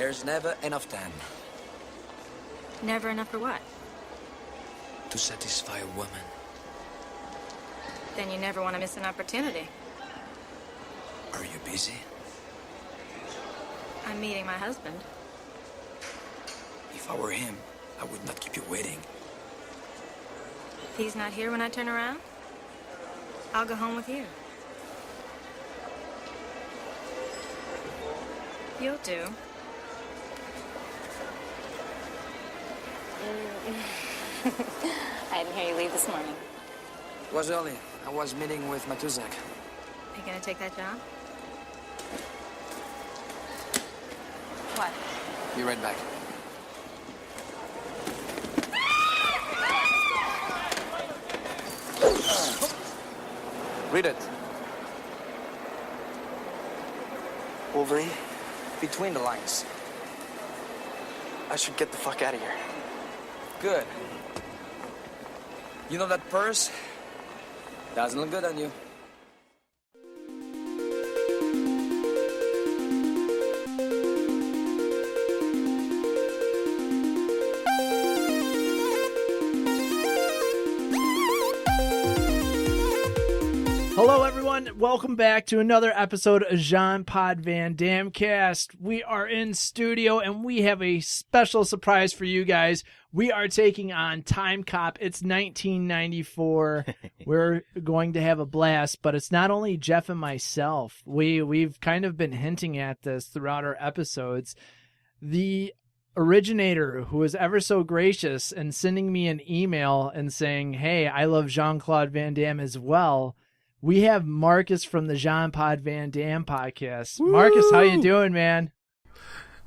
There's never enough time. Never enough for what? To satisfy a woman. Then you never want to miss an opportunity. Are you busy? I'm meeting my husband. If I were him, I would not keep you waiting. If he's not here when I turn around, I'll go home with you. You'll do. I didn't hear you leave this morning. Was early. I was meeting with Matuzak. Are you gonna take that job? What? Be right back. Read it. Wolverine, Between the lines. I should get the fuck out of here. Good. You know that purse? Doesn't look good on you. Hello, everyone. Welcome back to another episode of Jean Pod Van Dam Cast. We are in studio, and we have a special surprise for you guys. We are taking on Timecop. It's 1994. We're going to have a blast, but it's not only Jeff and myself. We've kind of been hinting at this throughout our episodes. The originator, who was ever so gracious and sending me an email and saying, hey, I love Jean-Claude Van Damme as well. We have Marcus from the Jean Pod Van Dam podcast. Woo! Marcus, how you doing, man?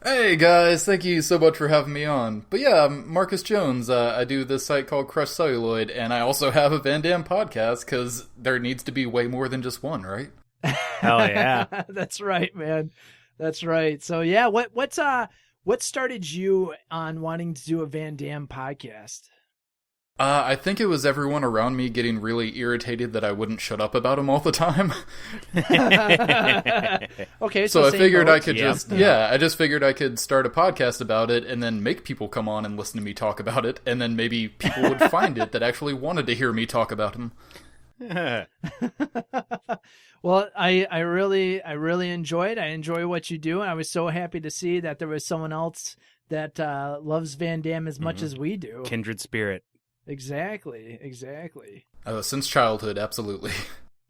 Hey guys, thank you so much for having me on. But yeah, I'm Marcus Jones. I do this site called Crush Celluloid, and I also have a Van Dam podcast because there needs to be way more than just one, right? Hell yeah. That's right, man. That's right. So yeah, what started you on wanting to do a Van Dam podcast? I think it was everyone around me getting really irritated that I wouldn't shut up about them all the time. Okay, so I figured I could I just figured I could start a podcast about it and then make people come on and listen to me talk about it, and then maybe people would find it that actually wanted to hear me talk about them. Well, I really enjoyed. I enjoy what you do, and I was so happy to see that there was someone else that loves Van Dam as much as we do. Kindred spirit. Exactly. Since childhood, absolutely.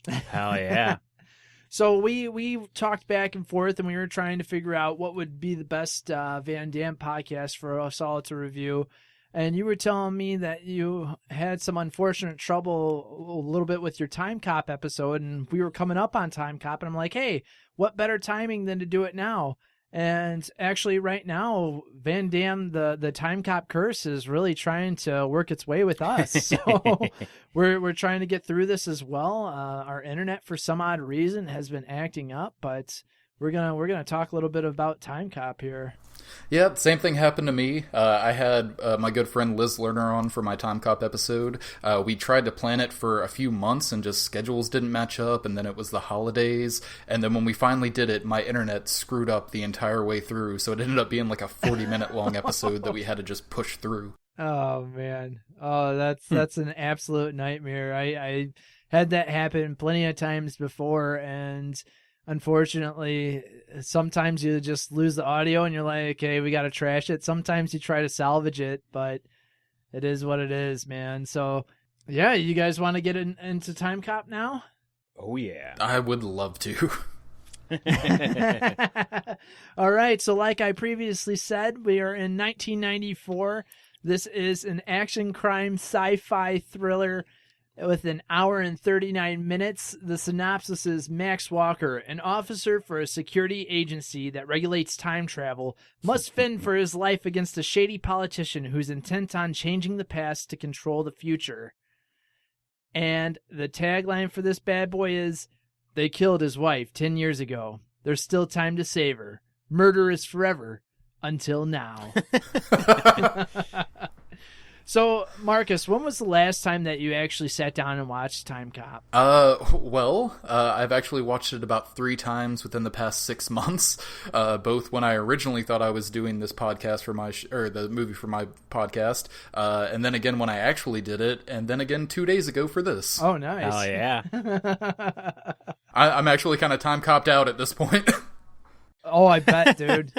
Hell yeah. So we talked back and forth, and we were trying to figure out what would be the best Van Dam podcast for us all to review. And you were telling me that you had some unfortunate trouble a little bit with your Timecop episode, and we were coming up on Timecop, and I'm like, hey, what better timing than to do it now? And actually, right now, Van Dam, the Timecop curse is really trying to work its way with us. So we're trying to get through this as well. Our internet, for some odd reason, has been acting up, but we're gonna talk a little bit about Timecop here. Yeah, same thing happened to me. I had my good friend Liz Lerner on for my Timecop episode. We tried to plan it for a few months and just schedules didn't match up, and then it was the holidays, and then when we finally did it, my internet screwed up the entire way through, so it ended up being like a 40-minute long episode that we had to just push through. Oh, man. Oh, that's an absolute nightmare. I had that happen plenty of times before, and unfortunately, sometimes you just lose the audio and you're like, okay, we got to trash it. Sometimes you try to salvage it, but it is what it is, man. So, yeah, you guys want to get into Timecop now? Oh, yeah. I would love to. All right, so like I previously said, we are in 1994. This is an action crime sci-fi thriller with an hour and 39 minutes. The synopsis is: Max Walker, an officer for a security agency that regulates time travel, must fend for his life against a shady politician who's intent on changing the past to control the future. And the tagline for this bad boy is, they killed his wife 10 years ago. There's still time to save her. Murder is forever until now. So, Marcus, when was the last time that you actually sat down and watched Timecop? I've actually watched it about 3 times within the past 6 months. Both when I originally thought I was doing this podcast for my or the movie for my podcast, and then again when I actually did it, and then again 2 days ago for this. Oh, nice. Hell yeah. I'm actually kind of time-copped out at this point. Oh, I bet, dude.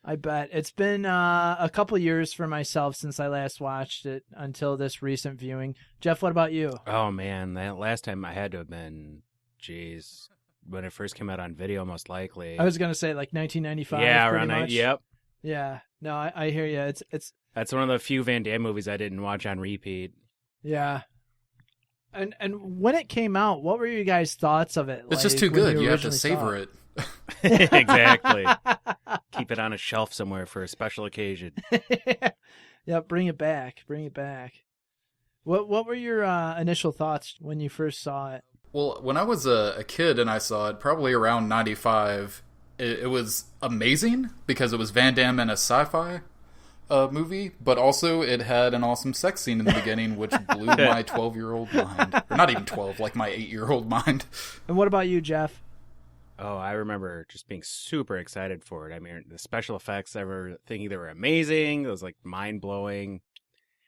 I bet. It's been a couple years for myself since I last watched it until this recent viewing. Jeff, what about you? Oh, man. That last time I had to have been, when it first came out on video, most likely. I was going to say like 1995. Yeah, pretty around much. Yep. Yeah. No, I hear you. It's That's one of the few Van Damme movies I didn't watch on repeat. Yeah. And when it came out, what were you guys' thoughts of it? It's just too good. You have to savor it. Exactly. Keep it on a shelf somewhere for a special occasion. Yeah, bring it back. Bring it back. What were your initial thoughts when you first saw it? Well, when I was a kid and I saw it, probably around 95, it was amazing because it was Van Damme in a sci-fi movie, but also it had an awesome sex scene in the beginning, which blew my 12-year-old mind. Or not even 12, like my 8-year-old mind. And what about you, Jeff? Oh, I remember just being super excited for it. I mean, the special effects, I were thinking they were amazing. It was like mind-blowing.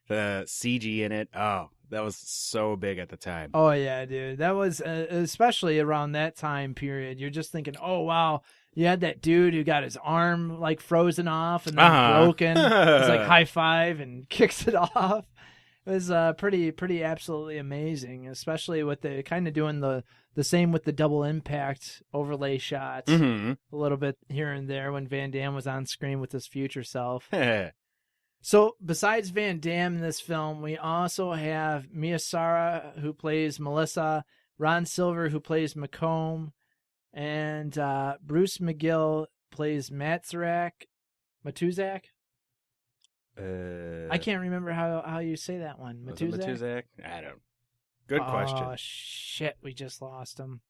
The CG in it, oh, that was so big at the time. Oh, yeah, dude. That was, especially around that time period, you're just thinking, oh, wow, you had that dude who got his arm, like, frozen off and then broken. It's like high five and kicks it off. It was pretty absolutely amazing, especially with the kind of doing the same with the double impact overlay shots a little bit here and there when Van Damme was on screen with his future self. So besides Van Damme in this film, we also have Mia Sara, who plays Melissa, Ron Silver, who plays Macomb, and Bruce McGill plays Matuzak. I can't remember how you say that one. Matuzak? I don't. Good question. Oh, shit. We just lost him.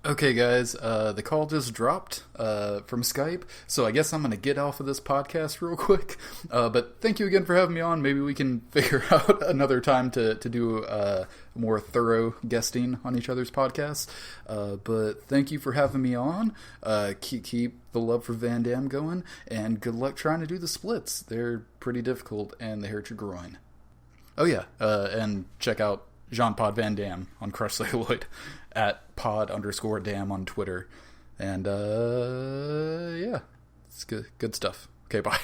Okay, guys, the call just dropped from Skype, so I guess I'm going to get off of this podcast real quick. But thank you again for having me on. Maybe we can figure out another time to do more thorough guesting on each other's podcasts. But thank you for having me on. Keep the love for Van Damme going, and good luck trying to do the splits. They're pretty difficult, and they hurt your groin. Oh, yeah, and check out Jean-Pod Van Damme on Crush Celluloid at pod_Dam on Twitter. And, yeah, it's good stuff. Okay, bye.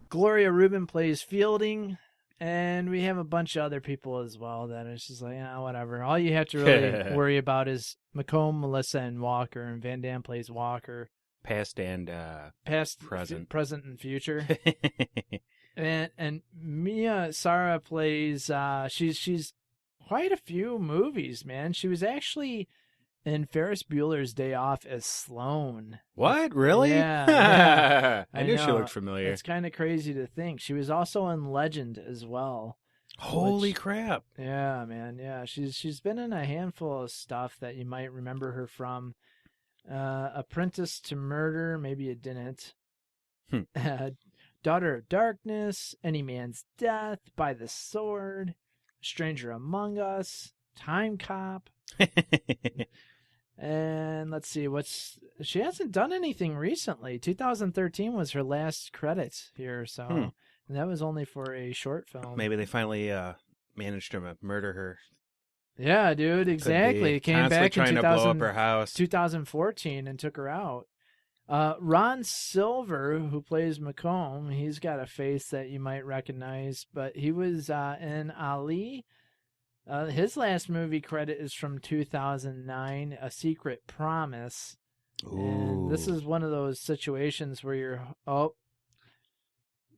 Gloria Rubin plays Fielding, and we have a bunch of other people as well that is just like, whatever. All you have to really worry about is Macomb, Melissa, and Walker, and Van Damme plays Walker. Past and present. Present and future. And Mia Sara plays, she's quite a few movies, man. She was actually in Ferris Bueller's Day Off as Sloane. What? Really? Yeah. I knew she looked familiar. It's kind of crazy to think. She was also in Legend as well. Holy crap. Yeah, man. Yeah, she's been in a handful of stuff that you might remember her from. Apprentice to Murder, maybe you didn't. Daughter of Darkness, Any Man's Death, By the Sword, Stranger Among Us, Timecop. And let's see, she hasn't done anything recently. 2013 was her last credits here, so and that was only for a short film. Maybe they finally managed to murder her. Yeah, dude, exactly. It came back in to blow up her house. 2014 and took her out. Ron Silver, who plays Macomb, he's got a face that you might recognize, but he was in Ali. His last movie credit is from 2009, A Secret Promise. Ooh. And this is one of those situations where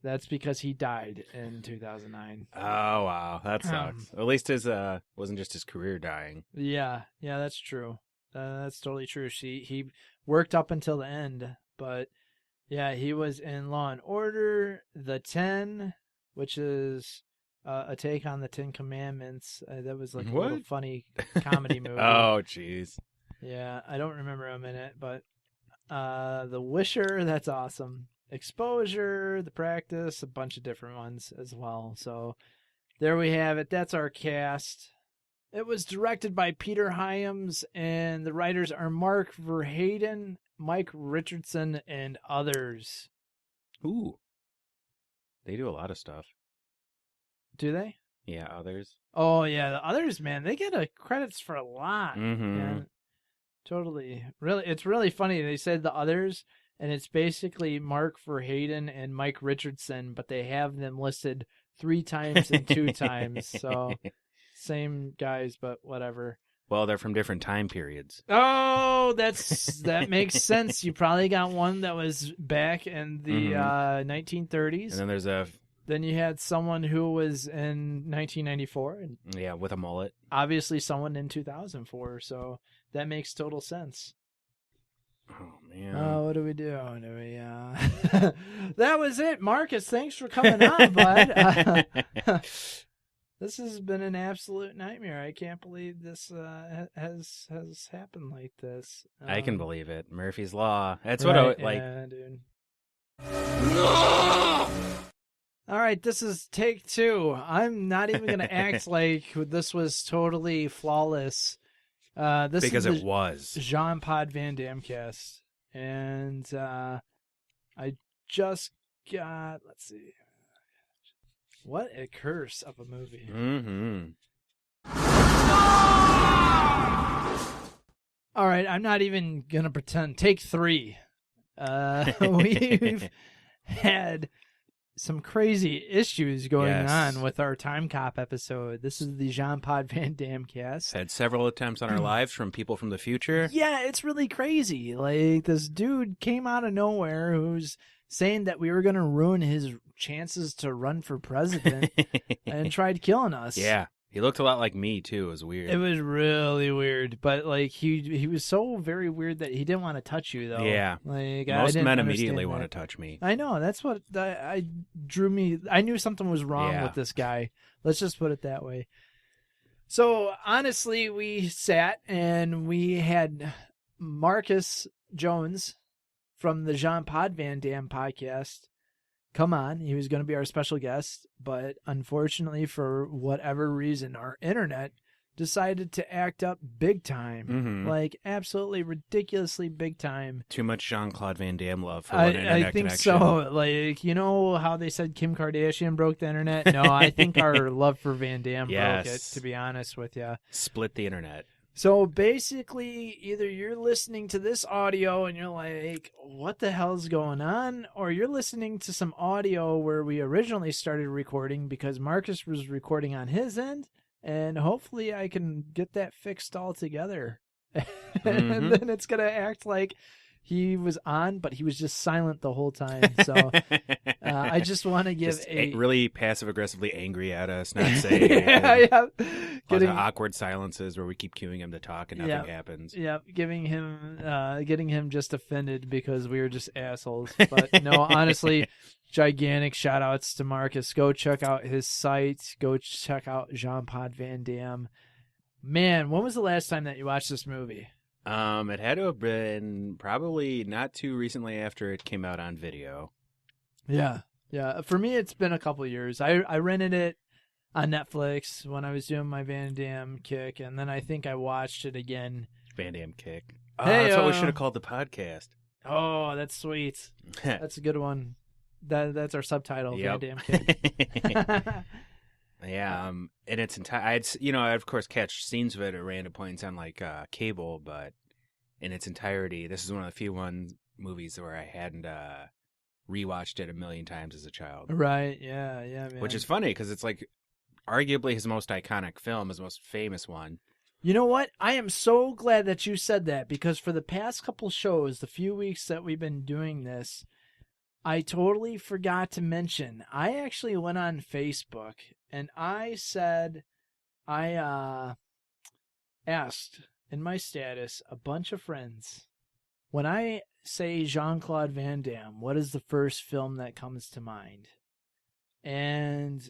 that's because he died in 2009. Oh, wow. That sucks. At least his wasn't just his career dying. Yeah, that's true. That's totally true. He worked up until the end, but yeah, he was in Law and Order, The 10, which is a take on the 10 Commandments. That was like a little funny comedy movie. Oh, jeez. Yeah, I don't remember him in it, but The Wisher, that's awesome. Exposure, The Practice, a bunch of different ones as well. So there we have it. That's our cast. It was directed by Peter Hyams, and the writers are Mark Verheiden, Mike Richardson, and others. Ooh. They do a lot of stuff. Do they? Yeah, others. Oh, yeah. The others, man, they get credits for a lot. Mm-hmm. Man. Totally. Really, it's really funny. They said the others, and it's basically Mark Verheiden and Mike Richardson, but they have them listed 3 times and 2 times. So same guys, but whatever. Well, they're from different time periods. Oh, that makes sense. You probably got one that was back in the 1930s. And then then you had someone who was in 1994, and yeah, with a mullet. obviously someone in 2004. So that makes total sense. Oh man. Oh, what do we do? That was it, Marcus. Thanks for coming on, bud. This has been an absolute nightmare. I can't believe this has happened like this. I can believe it. Murphy's Law. That's right, what I like. Yeah, dude. No! All right, this is take 2. I'm not even going to act like this was totally flawless. This Because is it was. Jean Pod Van Dam cast. And I just got, let's see. What a curse of a movie. Mm-hmm. All right, I'm not even going to pretend. Take 3. We've had some crazy issues going on with our Timecop episode. This is the Jean Pod Van Dam cast. Had several attempts on our lives from people from the future. Yeah, it's really crazy. Like, this dude came out of nowhere who's saying that we were going to ruin his chances to run for president and tried killing us. Yeah. He looked a lot like me, too. It was weird. It was really weird. But, like, he was so very weird that he didn't want to touch you, though. Yeah. Like, Most men immediately want to touch me. I know. That's what I drew me. I knew something was wrong with this guy. Let's just put it that way. So, honestly, we sat and we had Marcus Jones from the Jean Pod Van Dam podcast come on. He was going to be our special guest, but unfortunately, for whatever reason, our internet decided to act up big time. Mm-hmm. Like, absolutely ridiculously big time. Too much Jean-Claude Van Damme love for one internet I think connection. so. Like, you know how they said Kim Kardashian broke the internet? No, I think our love for Van Damme broke it, to be honest with you. Split the internet. So basically, either you're listening to this audio and you're like, what the hell's going on? Or you're listening to some audio where we originally started recording because Marcus was recording on his end. And hopefully I can get that fixed all together. And then it's going to act like he was on, but he was just silent the whole time. So I just want to give just really passive-aggressively angry at us, not saying yeah. Getting awkward silences where we keep cueing him to talk and nothing happens. Yeah, getting him just offended because we were just assholes. But no, honestly, gigantic shout outs to Marcus. Go check out his site. Go check out Jean Pod Van Dam. Man, when was the last time that you watched this movie? It had to have been probably not too recently after it came out on video. Yeah. For me, it's been a couple years. I rented it on Netflix when I was doing my Van Dam kick, and then I think I watched it again. Van Dam kick. Hey, that's what we should have called the podcast. Oh, that's sweet. That's a good one. That's our subtitle. Yep. Van Dam kick. Yeah, in its entire, I'd of course catch scenes of it at random points on like cable, but in its entirety, this is one of the few movies where I hadn't rewatched it a million times as a child. Right? Yeah, man. Which is funny because it's like arguably his most iconic film, his most famous one. You know what? I am so glad that you said that because for the past couple shows, the few weeks that we've been doing this, I totally forgot to mention, I actually went on Facebook and I said, I asked in my status a bunch of friends, when I say Jean-Claude Van Damme, what is the first film that comes to mind? And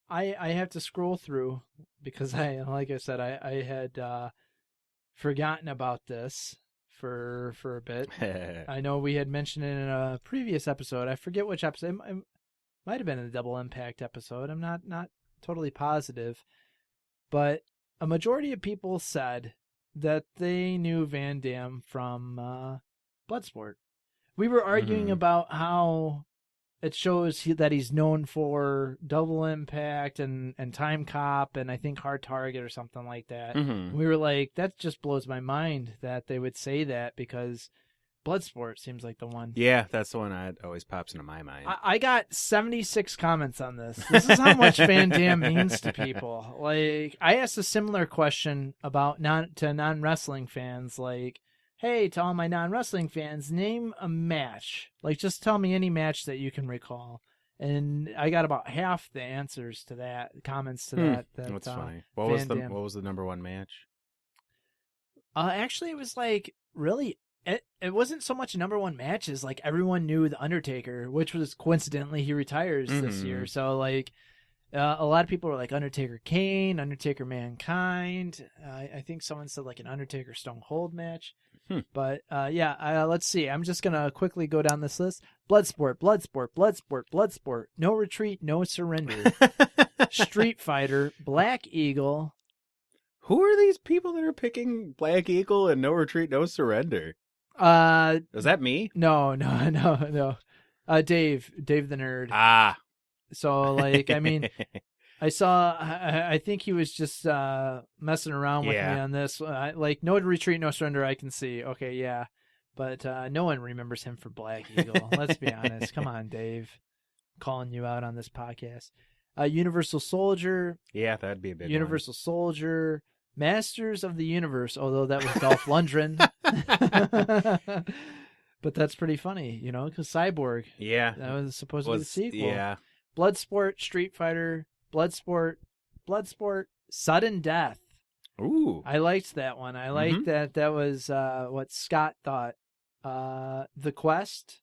I have to scroll through because I had forgotten about this for a bit. I know we had mentioned it in a previous episode. I forget which episode. It might have been a Double Impact episode. I'm not totally positive. But a majority of people said that they knew Van Damme from Bloodsport. We were arguing about how it shows that he's known for Double Impact and Timecop and I think Hard Target or something like that. We were like, that just blows my mind that they would say that because Bloodsport seems like the one. Yeah, that's the one that always pops into my mind. I got 76 comments on this. This is how much Van Damme means to people. Like, I asked a similar question about non-wrestling fans, like, hey, to all my non-wrestling fans, name a match. Like, just tell me any match that you can recall. And I got about half the answers to that, comments to that. That's funny. What was the number one match? Actually, it was like, really, it wasn't so much number one matches. Like, everyone knew The Undertaker, which was coincidentally, he retires this year. So, like, a lot of people were like Undertaker Kane, Undertaker Mankind. I think someone said like an Undertaker Stone Cold match. But let's see. I'm just going to quickly go down this list. Bloodsport. No Retreat, No Surrender. Street Fighter, Black Eagle. Who are these people that are picking Black Eagle and No Retreat, No Surrender? Is that me? No. Dave the Nerd. Ah. So, like, I mean, I think he was just messing around with me on this. Like, No Retreat, No Surrender, I can see. Okay, yeah. But no one remembers him for Black Eagle. Let's be honest. Come on, Dave. I'm calling you out on this podcast. Universal Soldier. Yeah, that'd be a big Universal Soldier. Masters of the Universe, although that was Dolph Lundgren. But that's pretty funny, you know, because Cyborg. Yeah. That was supposed to be the sequel. Yeah. Bloodsport, Street Fighter, Bloodsport, Sudden Death. Ooh. I liked that one. I liked that. That was what Scott thought. The Quest.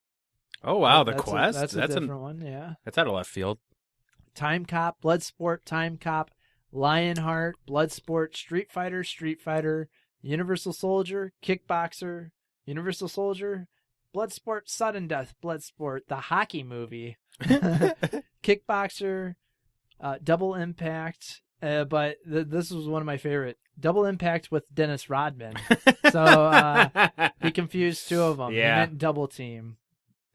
Oh, wow. The That's Quest? That's a different one, yeah. That's out of left field. Timecop, Bloodsport, Timecop, Lionheart, Bloodsport, Street Fighter, Universal Soldier, Kickboxer, Universal Soldier, Bloodsport, Sudden Death, Bloodsport, the hockey movie, Kickboxer, Double Impact, but this was one of my favorite. Double Impact with Dennis Rodman. So he confused two of them. Yeah. He meant Double Team.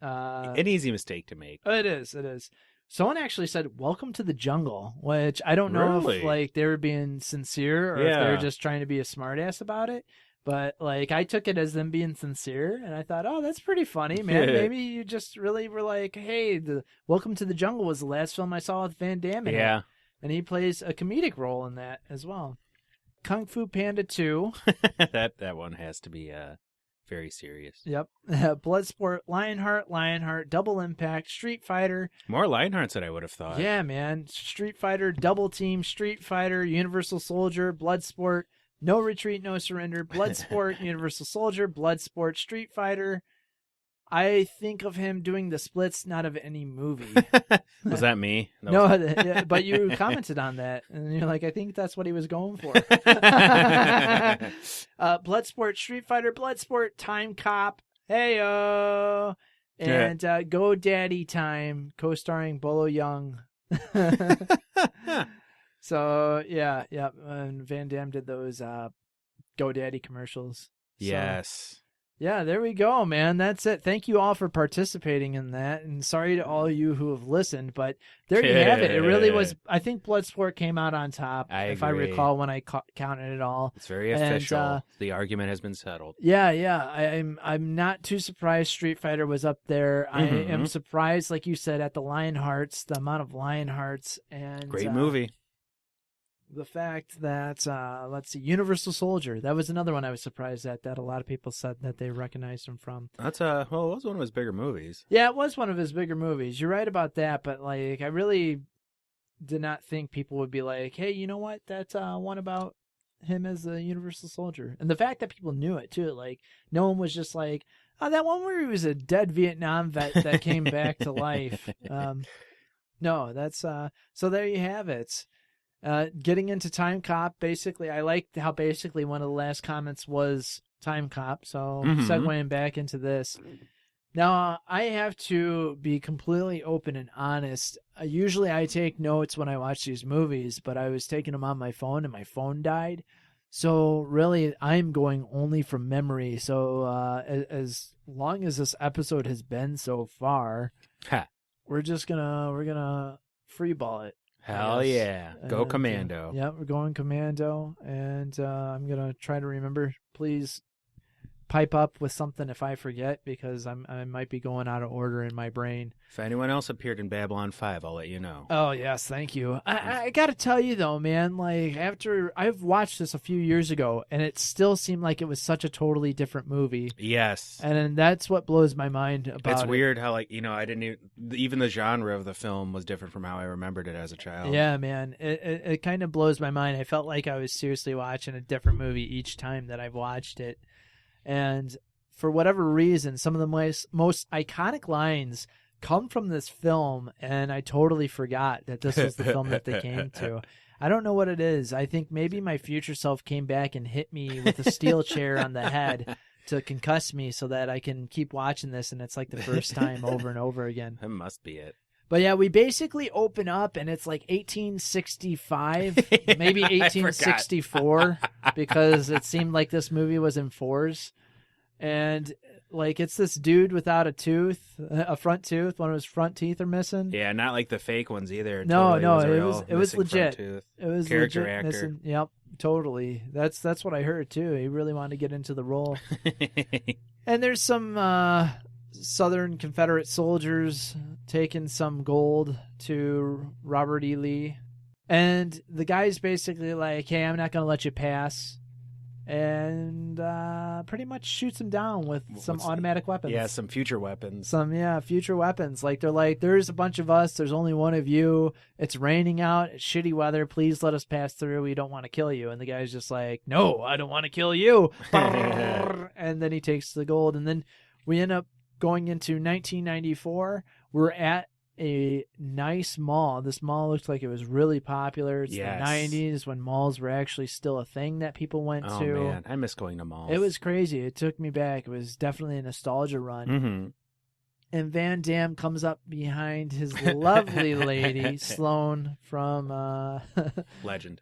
An easy mistake to make. It is. Someone actually said, "Welcome to the jungle," which I don't know if like they were being sincere or if they were just trying to be a smartass about it. But like I took it as them being sincere, and I thought, "Oh, that's pretty funny, man. Maybe you just really were like, hey, the Welcome to the Jungle was the last film I saw with Van Damme in it, and he plays a comedic role in that as well." Kung Fu Panda 2. that one has to be very serious. Yep. Bloodsport, Lionheart, Double Impact, Street Fighter. More Lionhearts than I would have thought. Yeah, man. Street Fighter, Double Team, Street Fighter, Universal Soldier, Bloodsport, No Retreat, No Surrender, Bloodsport, Universal Soldier, Bloodsport, Street Fighter. I think of him doing the splits, not of any movie. Was that me? No, but you commented on that, and you're like, I think that's what he was going for. Bloodsport, Street Fighter, Bloodsport, Timecop, heyo, and GoDaddy Time, co-starring Bolo Young. So yeah, and Van Damme did those GoDaddy commercials. So. Yes. Yeah, there we go, man. That's it. Thank you all for participating in that. And sorry to all you who have listened, but there you have it. It really was, I think Bloodsport came out on top, if I recall when I counted it all. It's very official. The argument has been settled. Yeah. I'm not too surprised Street Fighter was up there. I am surprised, like you said, at the Lionhearts, the amount of Lionhearts. And great movie. The fact that, let's see, Universal Soldier, that was another one I was surprised at, that a lot of people said that they recognized him from. That's, it was one of his bigger movies. Yeah, it was one of his bigger movies. You're right about that, but, like, I really did not think people would be like, hey, you know what, that's one about him as a Universal Soldier. And the fact that people knew it, too, like, no one was just like, oh, that one where he was a dead Vietnam vet that came back to life. No, that's, so there you have it. Getting into Timecop, basically, I liked how basically one of the last comments was Timecop, so segueing back into this. Now, I have to be completely open and honest. Usually I take notes when I watch these movies, but I was taking them on my phone and my phone died. So really, I'm going only from memory. So as long as this episode has been so far, we're gonna freeball it. Hell yeah. Go commando. Yeah, we're going commando, and I'm gonna try to remember. Please pipe up with something if I forget, because I might be going out of order in my brain. If anyone else appeared in Babylon 5, I'll let you know. Oh, yes, thank you. I got to tell you, though, man, like, after I've watched this a few years ago, and it still seemed like it was such a totally different movie. Yes. And that's what blows my mind about it. It's weird how, like, I didn't even the genre of the film was different from how I remembered it as a child. Yeah, man. It kind of blows my mind. I felt like I was seriously watching a different movie each time that I've watched it. And for whatever reason, some of the most iconic lines come from this film, and I totally forgot that this was the film that they came to. I don't know what it is. I think maybe my future self came back and hit me with a steel chair on the head to concuss me so that I can keep watching this, and it's like the first time over and over again. That must be it. But yeah, we basically open up, and it's like 1865, maybe 1864, because it seemed like this movie was in fours. And like, it's this dude without a front tooth. One of his front teeth are missing. Yeah, not like the fake ones either. No, Totally it was legit. It was character legit actor. missing. Yep, totally. That's what I heard too. He really wanted to get into the role. And there's some Southern Confederate soldiers taking some gold to Robert E. Lee. And the guy's basically like, hey, I'm not going to let you pass. And pretty much shoots him down with some automatic weapons. Yeah, some future weapons. Future weapons. Like, they're like, there's a bunch of us. There's only one of you. It's raining out. It's shitty weather. Please let us pass through. We don't want to kill you. And the guy's just like, no, I don't want to kill you. And then he takes the gold. And then we end up going into 1994. We're at a nice mall. This mall looks like it was really popular. It's the 90s when malls were actually still a thing that people went to. Oh, man. I miss going to malls. It was crazy. It took me back. It was definitely a nostalgia run. Mm-hmm. And Van Damme comes up behind his lovely lady, Sloane from... Legend.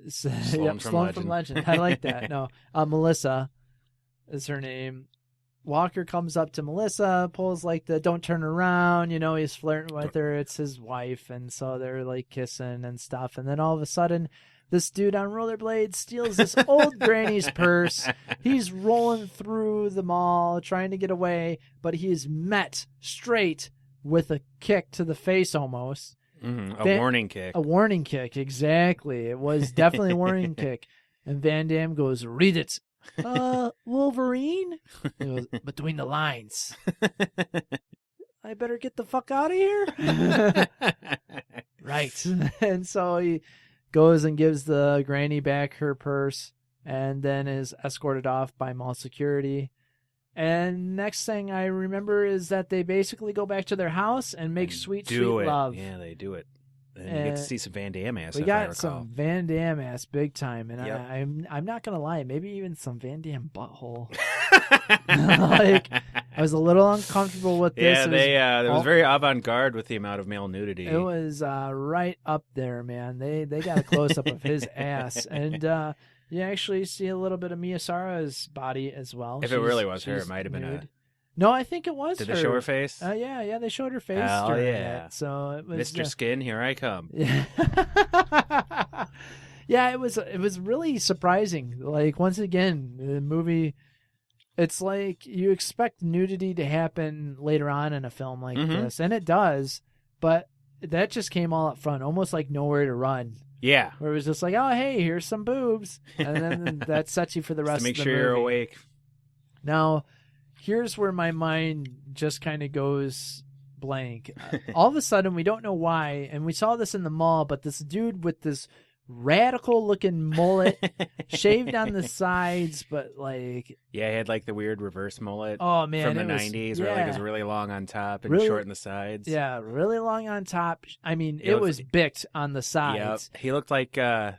Sloane from Legend. I like that. No, Melissa is her name. Walker comes up to Melissa, pulls like the don't turn around, he's flirting with her. It's his wife, and so they're like kissing and stuff. And then all of a sudden, this dude on rollerblades steals this old granny's purse. He's rolling through the mall trying to get away, but he is met straight with a kick to the face almost. Mm-hmm. A warning kick. A warning kick, exactly. It was definitely a warning kick. And Van Damme goes, read it. Wolverine? It goes, between the lines. I better get the fuck out of here. Right. And so he goes and gives the granny back her purse and then is escorted off by mall security. And next thing I remember is that they basically go back to their house and make sweet love. Yeah, they do it. And you get to see some Van Damme ass. We got some Van Damme ass big time, and yep. I'm not gonna lie, maybe even some Van Damme butthole. Like, I was a little uncomfortable with this. Yeah, it was very avant-garde with the amount of male nudity. It was right up there, man. They got a close up of his ass, and you actually see a little bit of Miyasara's body as well. If it really was her, it might have been a. No, I think it was Did her. they show her face? Yeah, they showed her face. Hell yeah. That. So it was Mr. Skin, here I come. Yeah, it was really surprising. Like, once again, the movie, it's like you expect nudity to happen later on in a film like this, and it does, but that just came all up front, almost like Nowhere to Run. Yeah. Where it was just like, oh, hey, here's some boobs, and then that sets you for the rest of the movie. To make sure you're awake. Now, here's where my mind just kind of goes blank. All of a sudden, we don't know why, and we saw this in the mall, but this dude with this radical looking mullet, shaved on the sides, but like, Yeah, he had like the weird reverse mullet oh man, from the it was, 90s where like it was yeah. really long on top and Really- short on the sides. Yeah, really long on top. I mean, It it looks was bicked on the Yep. sides. He looked like the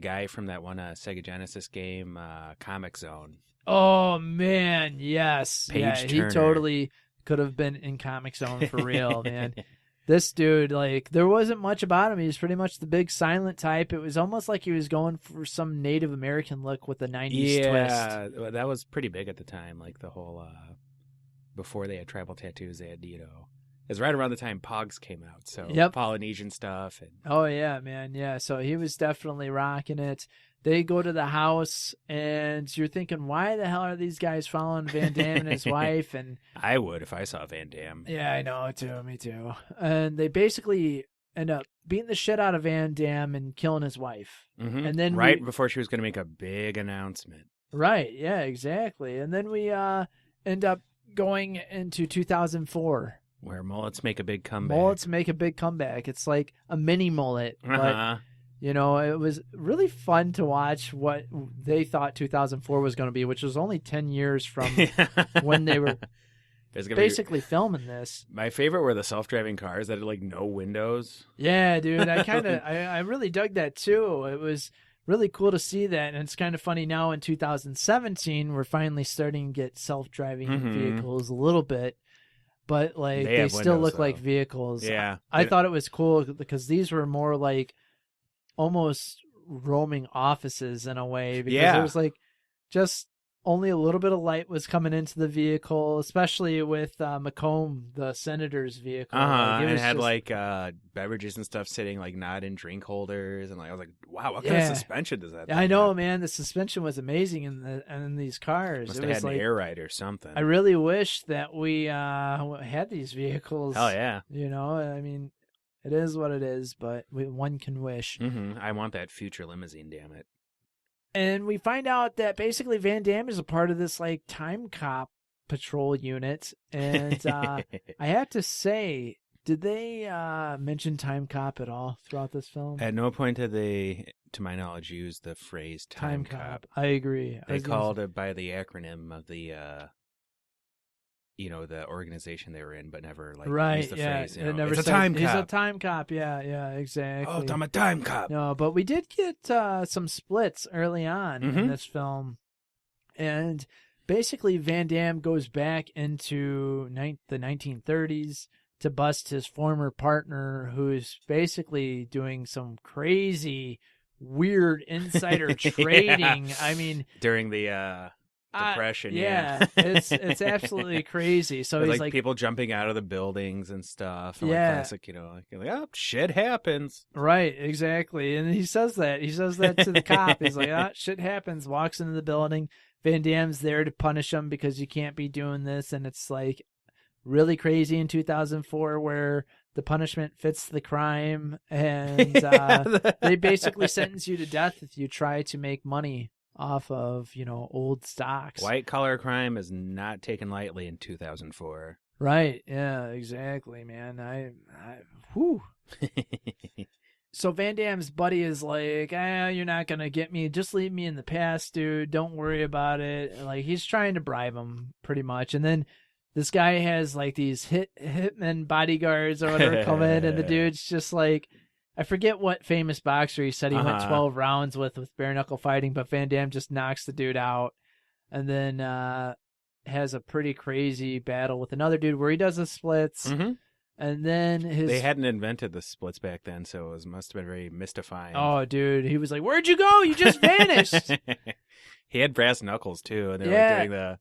guy from that one Sega Genesis game, Comic Zone. Oh man, yes. Page yeah, he Turner. totally could have been in Comic Zone for real, man. This dude, like, there wasn't much about him. He was pretty much the big silent type. It was almost like he was going for some Native American look with a 90s twist. Yeah, that was pretty big at the time. Like the whole, before they had tribal tattoos, they had, it was right around the time Pogs came out. So Yep. Polynesian stuff. And Oh yeah, man. Yeah, so he was definitely rocking it. They go to the house, and you're thinking, why the hell are these guys following Van Damme and his wife? And I would if I saw Van Damme. yeah, I know, too. Me too. And they basically end up beating the shit out of Van Damme and killing his wife. Mhm. And then right before she was going to make a big announcement. Right, yeah, exactly. And then we end up going into 2004. Where mullets make a big comeback. Mullets make a big comeback. It's like a mini mullet, but Uh-huh. it was really fun to watch what they thought 2004 was going to be, which was only 10 years from when they were There's gonna basically filming this. My favorite were the self-driving cars that had like no windows. Yeah, dude, I really dug that too. It was really cool to see that, and it's kind of funny now in 2017 we're finally starting to get self-driving Mhm. vehicles a little bit, but like They they have still windows, look like though. vehicles. Yeah. I thought it was cool because these were more like almost roaming offices in a way, because Yeah. it was like just only a little bit of light was coming into the vehicle, especially with Macomb, the senator's vehicle. Like, And it was had just- like beverages and stuff sitting like not in drink holders, and like I was like, wow, what kind Yeah. of suspension does that? I thing know, have? man. The suspension was amazing in these cars. Must It have was had like an air ride or something. I really wish that we had these vehicles. Hell yeah. I mean, it is what it is, but one can wish. I want that future limousine, damn it. And we find out that basically Van Damme is a part of this like Timecop patrol unit, and I have to say, did they mention Timecop at all throughout this film? At no point did they, to my knowledge, use the phrase time cop. I agree. They called it by the acronym of the the organization they were in, but never like right, used the yeah. phrase. It never it's a said, time He's a cop. time cop. Yeah, exactly. Oh, I'm a time cop. No, but we did get some splits early on in Mhm. this film, and basically Van Damme goes back into the 1930s to bust his former partner, who's basically doing some crazy, weird insider trading. I mean, During the Depression, yeah. it's absolutely crazy. So With, he's like like, people jumping out of the buildings and stuff. And Yeah. like classic, like oh, shit happens. right, exactly. And he says that to the cop. He's like, shit happens. Walks into the building. Van Damme's there to punish him because you can't be doing this. And it's like really crazy in 2004 where the punishment fits the crime. And they basically sentence you to death if you try to make money off of, old stocks. White collar crime is not taken lightly in 2004. Right. Yeah, exactly, man. Whew. So Van Damme's buddy is like, you're not going to get me. Just leave me in the past, dude. Don't worry about it. Like, he's trying to bribe him pretty much. And then this guy has like these hitmen bodyguards or whatever come in, and the dude's just like, I forget what famous boxer he said he went 12 rounds with bare knuckle fighting, but Van Damme just knocks the dude out, and then has a pretty crazy battle with another dude where he does the splits, and then They hadn't invented the splits back then, so it must have been very mystifying. Oh, dude, he was like, "Where'd you go? You just vanished." He had brass knuckles too, and they were Yeah. like doing the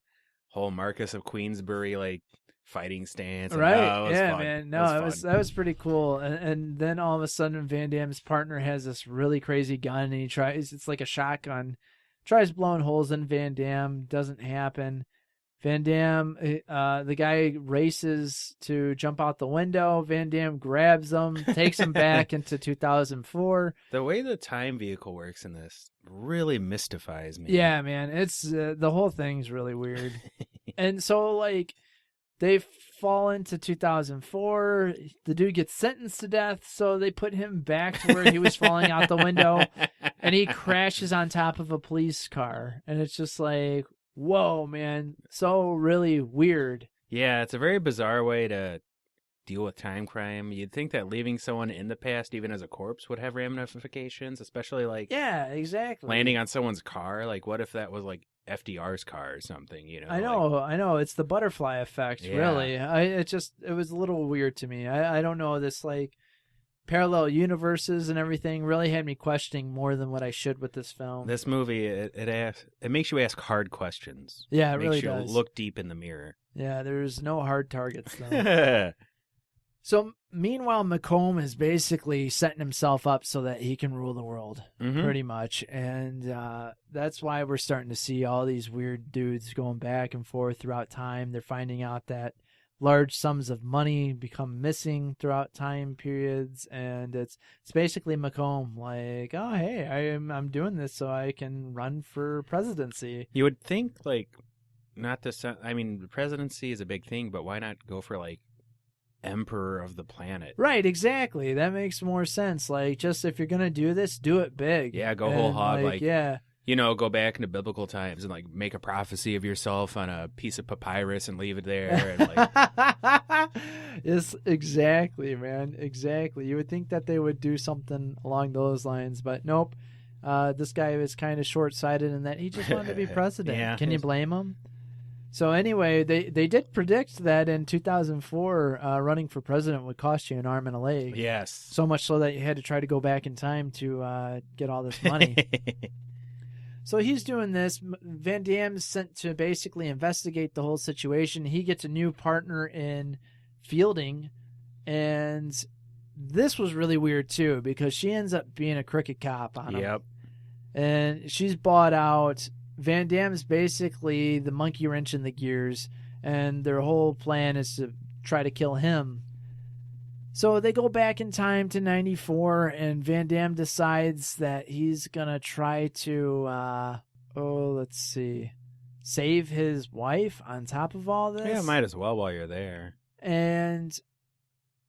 whole Marcus of Queensbury like fighting stance. And, Right? it was Yeah, fun. man. No, that was pretty cool. And then all of a sudden, Van Damme's partner has this really crazy gun, and he tries. It's like a shotgun. Tries blowing holes in Van Damme. Doesn't happen. Van Damme, the guy races to jump out the window. Van Damme grabs him, takes him back into 2004. The way the time vehicle works in this really mystifies me. Yeah, man. It's the whole thing's really weird. And so, like, they fall into 2004. The dude gets sentenced to death, so they put him back to where he was falling out the window, and he crashes on top of a police car. And it's just like, whoa, man, so really weird. Yeah, it's a very bizarre way to deal with time crime. You'd think that leaving someone in the past, even as a corpse, would have ramifications, especially like Yeah, exactly. landing on someone's car. Like, what if that was like FDR's car or something? You know, I know. It's the butterfly effect, Yeah. really. It was a little weird to me. I don't know, this like parallel universes and everything really had me questioning more than what I should with this film. This movie, it makes you ask hard questions. Yeah, it makes really you does. look deep in the mirror. Yeah, there's no hard targets though. So meanwhile, Macomb is basically setting himself up so that he can rule the world, Mhm. pretty much. And that's why we're starting to see all these weird dudes going back and forth throughout time. They're finding out that large sums of money become missing throughout time periods. And it's basically Macomb like, oh, hey, I'm doing this so I can run for presidency. You would think, like, the presidency is a big thing, but why not go for, like, emperor of the planet? Right, exactly. That makes more sense. Like, just if you're going to do this, do it big. Yeah, go whole And, hog. Like, yeah. you know, go back into biblical times and, like, make a prophecy of yourself on a piece of papyrus and leave it there. And, like, Yes, exactly, man. Exactly. You would think that they would do something along those lines, but nope. This guy was kind of short-sighted in that he just wanted to be president. Yeah. Can you blame him? So anyway, they did predict that in 2004, running for president would cost you an arm and a leg. yes. So much so that you had to try to go back in time to get all this money. So he's doing this. Van Damme's sent to basically investigate the whole situation. He gets a new partner in Fielding, and this was really weird too because she ends up being a crooked cop on him. Yep. And she's bought out. Van Damme's basically the monkey wrench in the gears, and their whole plan is to try to kill him. So they go back in time to 94, and Van Damme decides that he's going to try to, save his wife on top of all this. Yeah, might as well while you're there. And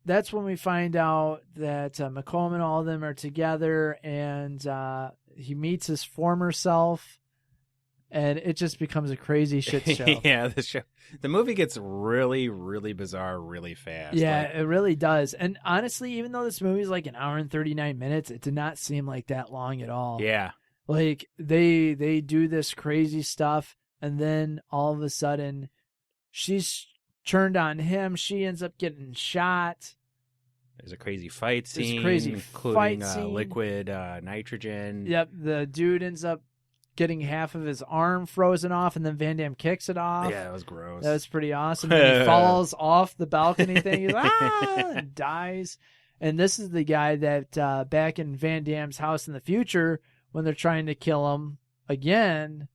that's when we find out that Macomb and all of them are together, and he meets his former self. And it just becomes a crazy shit show. Yeah, the movie gets really, really bizarre really fast. Yeah, Like, it really does. And honestly, even though this movie is like an hour and 39 minutes, it did not seem like that long at all. yeah. Like they do this crazy stuff, and then all of a sudden, she's turned on him. She ends up getting shot. There's a crazy fight scene, crazy including fight scene. liquid nitrogen. Yep, the dude ends up getting half of his arm frozen off, and then Van Damme kicks it off. Yeah, that was gross. That was pretty awesome. And he falls off the balcony thing. He's and dies. And this is the guy that back in Van Damme's house in the future, when they're trying to kill him again,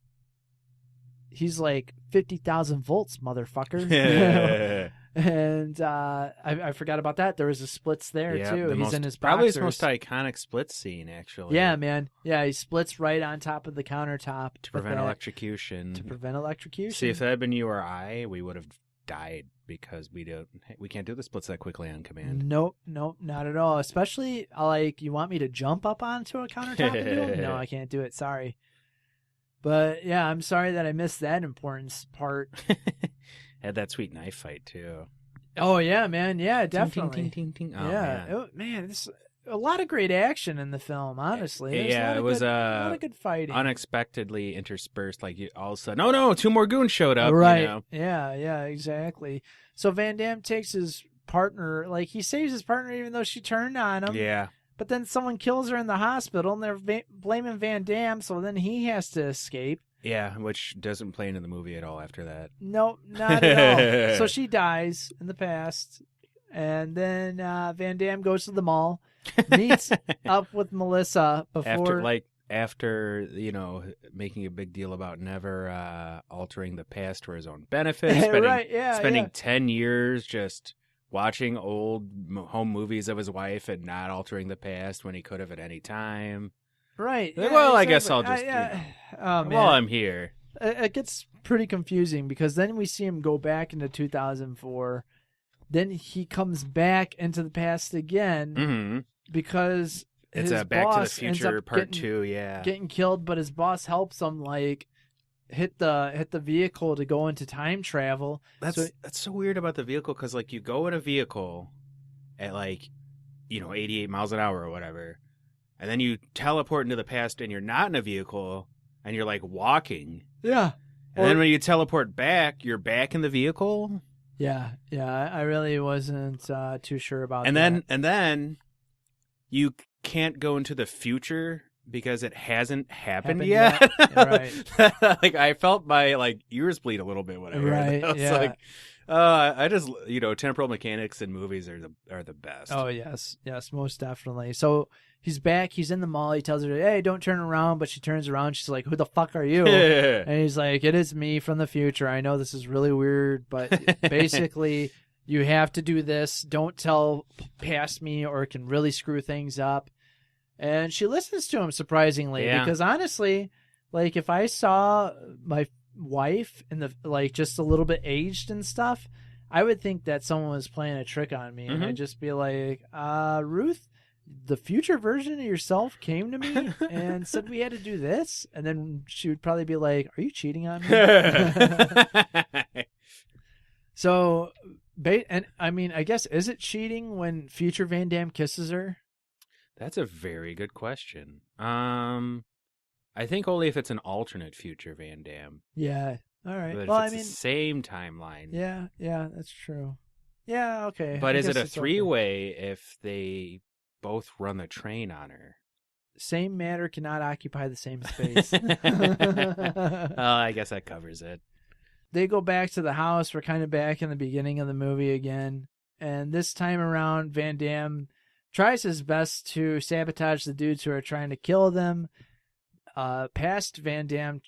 he's like 50,000 volts, motherfucker. And I forgot about that. There was a splits there too. He's in his probably his boxers. most iconic split scene, actually. Yeah, man. Yeah, he splits right on top of the countertop to prevent electrocution. To prevent electrocution. See, if that had been you or I, we would have died because we can't do the splits that quickly on command. Nope, not at all. Especially like, you want me to jump up onto a countertop and do it? No, I can't do it. Sorry. But yeah, I'm sorry that I missed that important part. Had that sweet knife fight too. Oh yeah, man. Yeah, Ting, definitely. ting, ting, ting. Oh, yeah, man. this a lot of great action in the film. Honestly, There's Yeah, it was a lot of good fighting. unexpectedly interspersed. Like all of a sudden, oh no, 2 more goons showed up. Right? You know? Yeah, exactly. So Van Damme takes his partner, like he saves his partner even though she turned on him. Yeah. But then someone kills her in the hospital, and they're blaming Van Damme. So then he has to escape. Yeah, which doesn't play into the movie at all after that. No, not at all. So she dies in the past. And then Van Damme goes to the mall, meets up with Melissa before... After, you know, making a big deal about never altering the past for his own benefit. Spending 10 years just watching old home movies of his wife and not altering the past when he could have at any time. Right. Like, well, I guess I'll just, oh, man. while I'm here. it gets pretty confusing because then we see him go back into 2004. Then he comes back into the past again Mm-hmm. because It's his a Back to the boss ends Future up Part getting, 2, yeah. getting killed, but his boss helps him like hit the vehicle to go into time travel. That's so weird about the vehicle because like you go in a vehicle at like 88 miles an hour or whatever, and then you teleport into the past and you're not in a vehicle and you're like walking, Yeah. and then when you teleport back, you're back in the vehicle. Yeah. I really wasn't too sure about And that. then you can't go into the future because it hasn't happened Happened yet. yet. Right. Like I felt my like ears bleed a little bit when I heard Right, that. I was yeah. like, I just temporal mechanics in movies are the best. Oh yes, most definitely. So he's back. He's in the mall. He tells her, "Hey, don't turn around." But she turns around. She's like, "Who the fuck are you?" And he's like, "It is me from the future. I know this is really weird, but basically, you have to do this. Don't tell past me, or it can really screw things up." And she listens to him surprisingly, Yeah. because honestly, like if I saw my wife in the like just a little bit aged and stuff, I would think that someone was playing a trick on me, and I'd just be like, Ruth, the future version of yourself came to me and said we had to do this, and then she would probably be like, "Are you cheating on me?" So, and I mean, I guess, is it cheating when future Van Damme kisses her? That's a very good question. I think only if it's an alternate future Van Damme. Yeah. All right. But Well, if I it's mean, the same timeline. yeah, that's true. Yeah, okay. But I is it guess a it's okay. three-way if they both run the train on her? Same matter cannot occupy the same space. I guess that covers it. They go back to the house. We're kind of back in the beginning of the movie again. And this time around, Van Damme tries his best to sabotage the dudes who are trying to kill them. Past Van Damme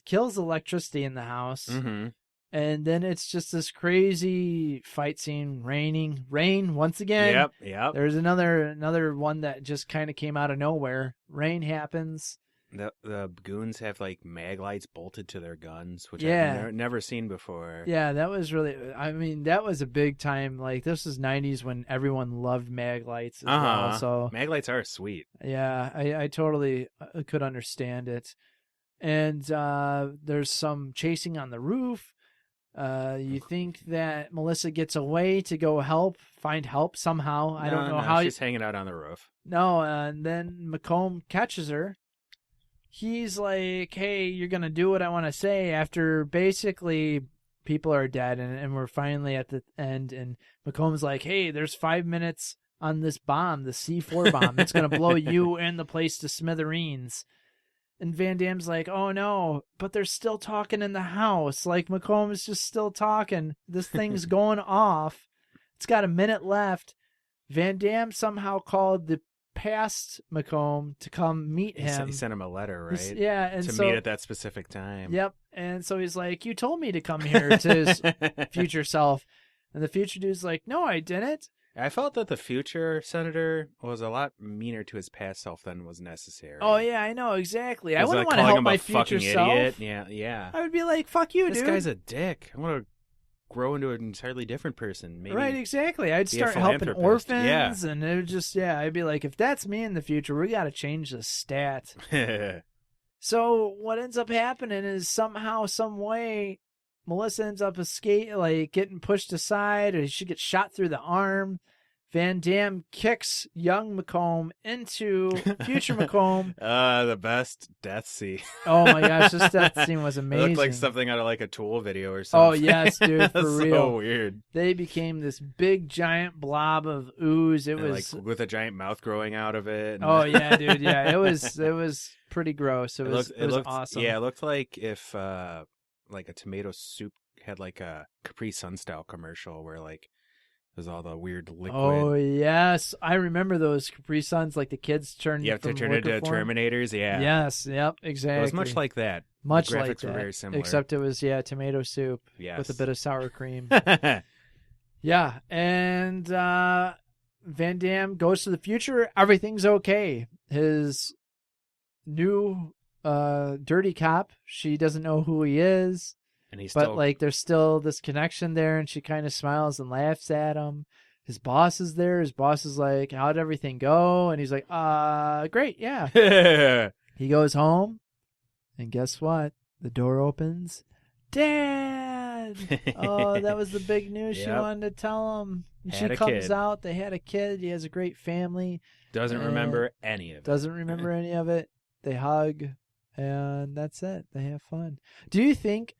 kills the electricity in the house. Mm-hmm. And then it's just this crazy fight scene, rain once again. Yep. There's another one that just kind of came out of nowhere. Rain happens. The goons have like mag lights bolted to their guns, which Yeah. I've never seen before. Yeah, that was really, I mean, that was a big time. Like, this was 90s when everyone loved mag lights as well. So, mag lights are sweet. yeah, I totally could understand it. And there's some chasing on the roof. You think that Melissa gets away to go find help somehow. I don't know how. She's hanging out on the roof. No, and then McComb catches her. He's like, "Hey, you're going to do what I want to say," after basically people are dead and we're finally at the end. And McComb's like, "Hey, there's 5 minutes on this bomb, the C4 bomb. It's going to blow you and the place to smithereens." And Van Damme's like, "Oh no, but they're still talking in the house. Like, McComb's just still talking. This thing's going off. It's got a minute left." Van Damme somehow called the past McComb to come meet him. He sent him a letter, right? Yeah, and to so, meet at that specific time. Yep. And so he's like, "You told me to come here," to his future self. And the future dude's like, "No, I didn't." I felt that the future senator was a lot meaner to his past self than was necessary. Oh yeah, I know exactly. I Was wouldn't like want to calling help him my a future fucking self. idiot. Yeah. I would be like, "Fuck you, This dude." guy's a dick. I want to grow into an entirely different person. Maybe. Right, exactly. I'd be a start helping philanthropist. orphans, and it would just, I'd be like, if that's me in the future, we got to change the stat. So what ends up happening is somehow, some way, Melissa ends up getting pushed aside, or she gets shot through the arm. Van Damme kicks young McComb into future McComb. The best death scene. Oh my gosh, this death scene was It amazing. looked like something out of like a Tool video or something. Oh yes, dude, for That's real. So weird. They became this big giant blob of ooze. It And, was like with a giant mouth growing out of it. And Oh yeah, dude. Yeah, it was pretty gross. It was looked awesome. Yeah, it looked like if like a tomato soup had like a Capri Sun style commercial where like there's all the weird liquid. Oh yes, I remember those Capri Suns. Like the kids turn. You have to from turn into liquor form. Terminators. Yeah. Yes. Yep. Exactly. It was much like that. Much The graphics like that. were very similar. Except it was tomato soup Yes. with a bit of sour cream. Yeah, and Van Damme goes to the future. Everything's okay. His new dirty cop. She doesn't know who he is, And he's but still like there's still this connection there, and she kind of smiles and laughs at him. His boss is there. His boss is like, "How'd everything go?" And he's like, great, yeah." He goes home, and guess what? The door opens. Dad! Oh, that was the big news she Yep. wanted to tell him. And Had she a comes kid. out. They had a kid. He has a great family. doesn't remember any of it. Doesn't remember any of it. They hug, and that's it. They have fun. Do you think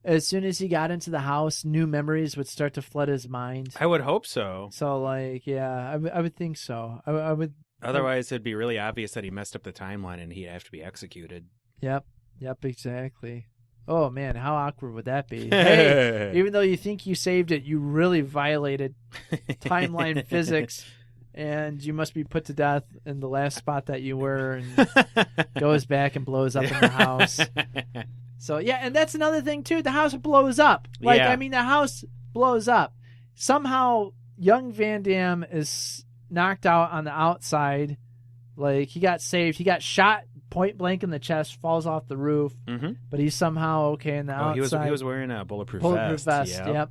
as soon as he got into the house, new memories would start to flood his mind? I would hope so. So, like, yeah, I would think so. I would. Otherwise, it'd be really obvious that he messed up the timeline and he'd have to be executed. Yep, exactly. Oh, man, how awkward would that be? Hey, even though you think you saved it, you really violated timeline physics, and you must be put to death in the last spot that you were, and goes back and blows up in the house. So, yeah, and that's another thing, too. The house blows up. Like, Yeah. I mean, the house blows up. Somehow, young Van Damme is knocked out on the outside. Like, he got saved. He got shot point blank in the chest, falls off the roof, Mm-hmm. but he's somehow okay in the outside. He was wearing a bulletproof vest. Yep. Yep.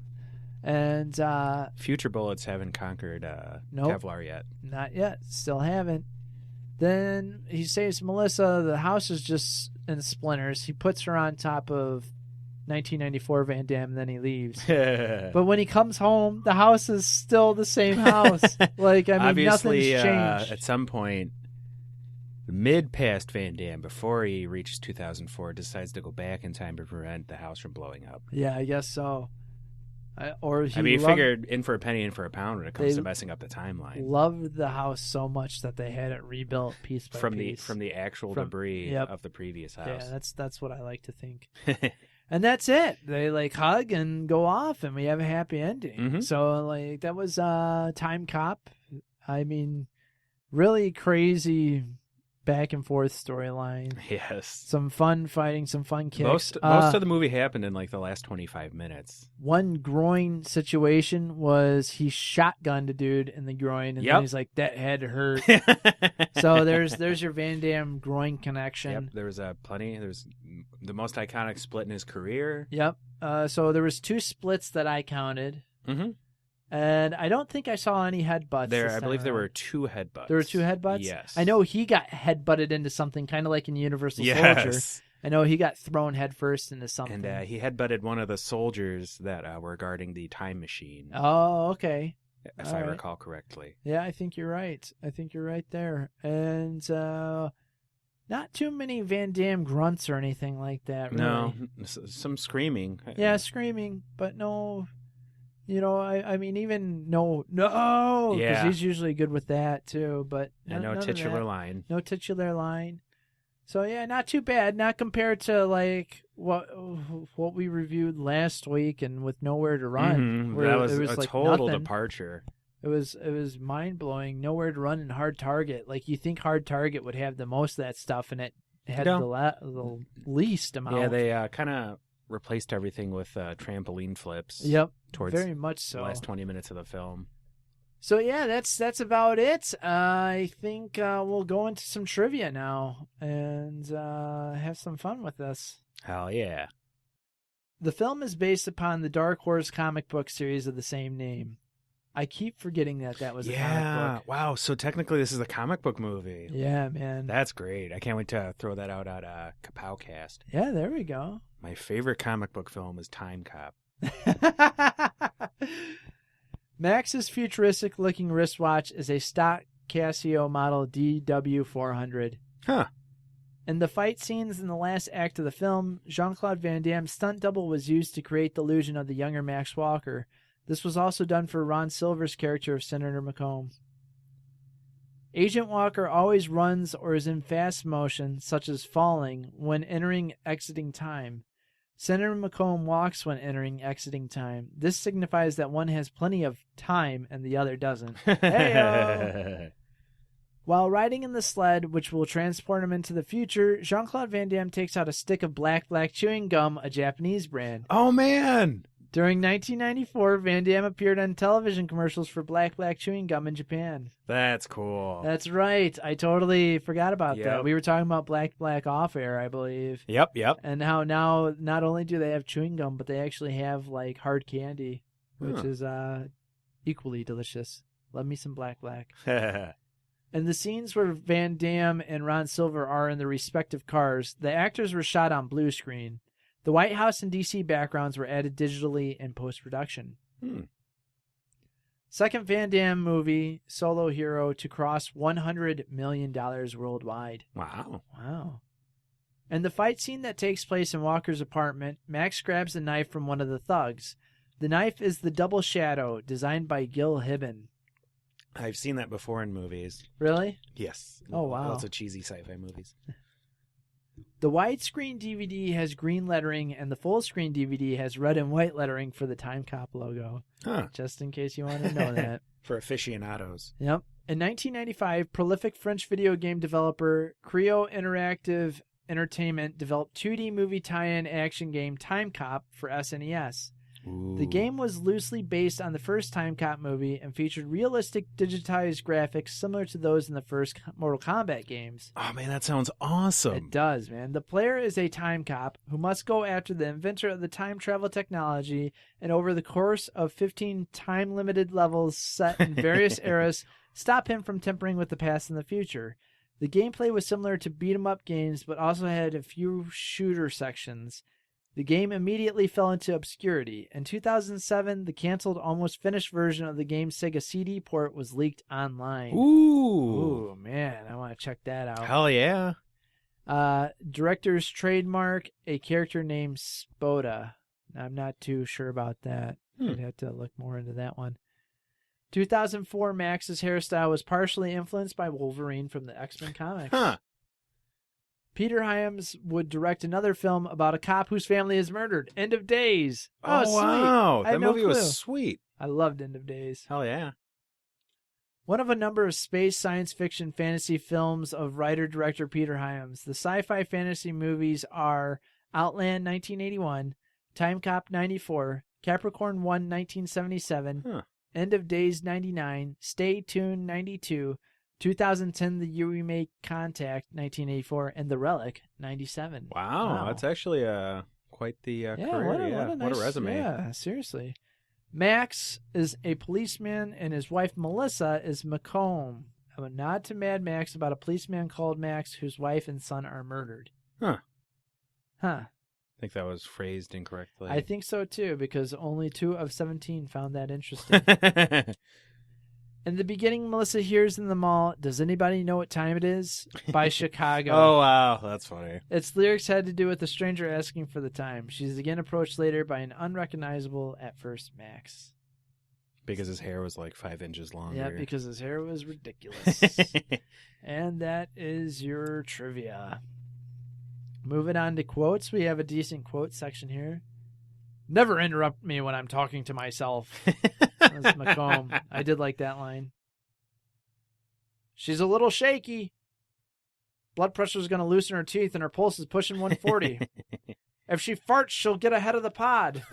And Future bullets haven't conquered Nope. Kevlar yet. not yet. Still haven't. Then he saves Melissa. The house is just in splinters. He puts her on top of 1994 Van Damme, and then he leaves. But when he comes home, the house is still the same house. Like, I mean, Obviously, nothing's changed. at some point, mid past Van Damme, before he reaches 2004, decides to go back in time to prevent the house from blowing up. Yeah, I guess so. He You loved- figured in for a penny, in for a pound when it comes They to messing up the timeline. loved the house so much that they had it rebuilt piece by From piece. the actual From- debris yep. of the previous Yeah, house. that's what I like to think. And that's it. They like hug and go off, and we have a happy ending. Mhm. So like that was Timecop. I mean, really crazy back and forth storyline. Yes. Some fun fighting, some fun kicks. Most of the movie happened in like the last 25 minutes. One groin situation was he shotgunned a dude in the groin, and Yep. then he's like, "That head hurt." So there's your Van Damme groin connection. Yep, there was plenty. There's the most iconic split in his career. Yep. So there was 2 splits that I counted, Mm-hmm. and I don't think I saw any headbutts. There, this I time believe there around. were 2 headbutts. There were 2 headbutts. Yes, I know he got headbutted into something, kind of like in Universal Soldier. Yes, I know he got thrown headfirst into something. and he headbutted one of the soldiers that were guarding the time machine. Oh, okay. if all I right. recall correctly. Yeah, I think you're right. I think you're right there. And not too many Van Damme grunts or anything like that. Really. No, some screaming. Yeah, screaming, but no. You know, I mean, even no, because Yeah. he's usually good with that too. But And no none of titular that. line. No titular line. So yeah, not too bad. Not compared to like what we reviewed last week and with Nowhere to Run. Mhm, where that was it was a like total nothing. departure. It was mind blowing. Nowhere to Run and Hard Target. Like you think Hard Target would have the most of that stuff, and it had No. the least amount. Yeah, they kind of replaced everything with trampoline flips. Yep. Towards Very much the so. last 20 minutes of the film. So yeah, that's about it. I think we'll go into some trivia now and have some fun with this. Hell yeah. The film is based upon the Dark Horse comic book series of the same name. I keep forgetting that was a comic book. Wow. So technically, this is a comic book movie. Yeah, man. That's great. I can't wait to throw that out at Kapowcast. Yeah, there we go. My favorite comic book film is Timecop. Max's futuristic-looking wristwatch is a stock Casio model DW400. Huh. In the fight scenes in the last act of the film, Jean-Claude Van Damme's stunt double was used to create the illusion of the younger Max Walker. This was also done for Ron Silver's character of Senator McComb. Agent Walker always runs or is in fast motion, such as falling, when exiting time. Senator McComb walks when exiting time. This signifies that one has plenty of time and the other doesn't. Hey-o! While riding in the sled, which will transport him into the future, Jean-Claude Van Damme takes out a stick of black chewing gum, a Japanese brand. Oh, man. During 1994, Van Damme appeared on television commercials for Black chewing gum in Japan. That's cool. That's right. I totally forgot about that. Yep. We were talking about Black off air, I believe. Yep. And how now not only do they have chewing gum, but they actually have like hard candy, which is equally delicious. Love me some Black. In the scenes where Van Damme and Ron Silver are in their respective cars, the actors were shot on blue screen. The White House and D.C. backgrounds were added digitally in post-production. Second Van Damme movie, solo hero, to cross $100 million worldwide. Wow. In the fight scene that takes place in Walker's apartment, Max grabs a knife from one of the thugs. The knife is the Double Shadow, designed by Gil Hibben. I've seen that before in movies. Really? Yes. Oh, wow. Lots of cheesy sci-fi movies. The widescreen DVD has green lettering, and the full-screen DVD has red and white lettering for the Timecop logo. Huh. Just in case you want to know that. For aficionados. Yep. In 1995, prolific French video game developer Creo Interactive Entertainment developed 2D movie tie-in action game Timecop for SNES. Ooh. The game was loosely based on the first Timecop movie and featured realistic digitized graphics similar to those in the first Mortal Kombat games. Oh, man, that sounds awesome. It does, man. The player is a time cop who must go after the inventor of the time travel technology, and over the course of 15 time-limited levels set in various eras, stop him from tampering with the past and the future. The gameplay was similar to beat-em-up games, but also had a few shooter sections. The game immediately fell into obscurity. In 2007, the canceled, almost finished version of the game's Sega CD port was leaked online. Ooh. Ooh, man, I want to check that out. Hell yeah. Director's trademark, a character named Spoda. I'm not too sure about that. I'd have to look more into that one. 2004, Max's hairstyle was partially influenced by Wolverine from the X-Men comics. Huh. Peter Hyams would direct another film about a cop whose family is murdered. End of Days. Oh, sweet. wow. I had That no movie clue. was sweet. I loved End of Days. Hell yeah. One of a number of space science fiction fantasy films of writer-director Peter Hyams. The sci-fi fantasy movies are Outland 1981, Timecop 94, Capricorn 1 1977, End of Days 99, Stay Tuned 92, 2010 The Year We Made Contact 1984, and The Relic 97. Wow. That's actually quite the career. What a resume. Yeah, seriously. Max is a policeman, and his wife Melissa is Macomb. A nod to Mad Max about a policeman called Max whose wife and son are murdered. Huh. I think that was phrased incorrectly. I think so too, because only 2 of 17 found that interesting. In the beginning, Melissa hears in the mall, "Does anybody know what time it is?" by Chicago. Oh, wow. That's funny. Its lyrics had to do with the stranger asking for the time. She's again approached later by an unrecognizable, at first, Max. Because his hair was like 5 inches longer. Yeah, because his hair was ridiculous. And that is your trivia. Moving on to quotes. We have a decent quote section here. "Never interrupt me when I'm talking to myself." That's Macomb. I did like that line. "She's a little shaky. Blood pressure's going to loosen her teeth and her pulse is pushing 140. If she farts, she'll get ahead of the pod."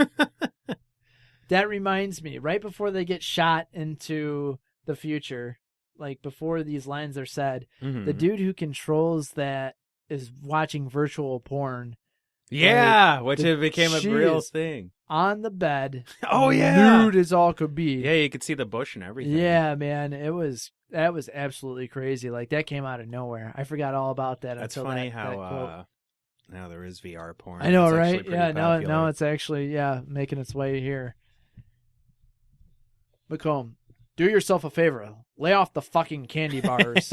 That reminds me, right before they get shot into the future, like before these lines are said, the dude who controls that is watching virtual porn. Yeah, Like, which it became a she real is thing. On the bed. Oh, yeah. Nude as all could be. Yeah, you could see the bush and everything. Yeah, man. That was absolutely crazy. Like, that came out of nowhere. I forgot all about that. That's until funny that how quote. now there is VR porn. I know, It's actually right? pretty Yeah, popular. now it's actually, making its way here. Macomb, do yourself a favor. Lay off the fucking candy bars.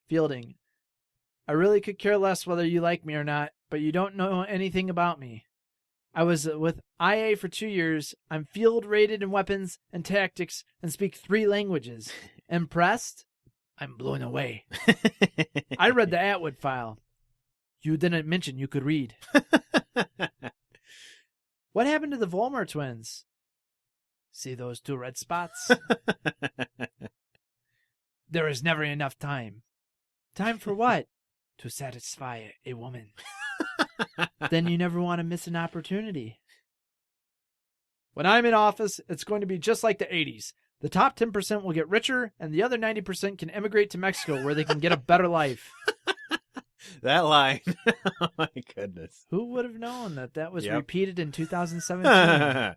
Fielding, I really could care less whether you like me or not, but you don't know anything about me. I was with IA for 2 years. I'm field rated in weapons and tactics and speak 3 languages. Impressed? I'm blown away. I read the Atwood file. You didn't mention you could read. What happened to the Volmer twins? See those 2 red spots? There is never enough time. Time for what? To satisfy a woman. Then you never want to miss an opportunity. When I'm in office, it's going to be just like the 80s. The top 10% will get richer, and the other 90% can emigrate to Mexico where they can get a better life. That line. Oh, my goodness. Who would have known that was Yep. repeated in 2017?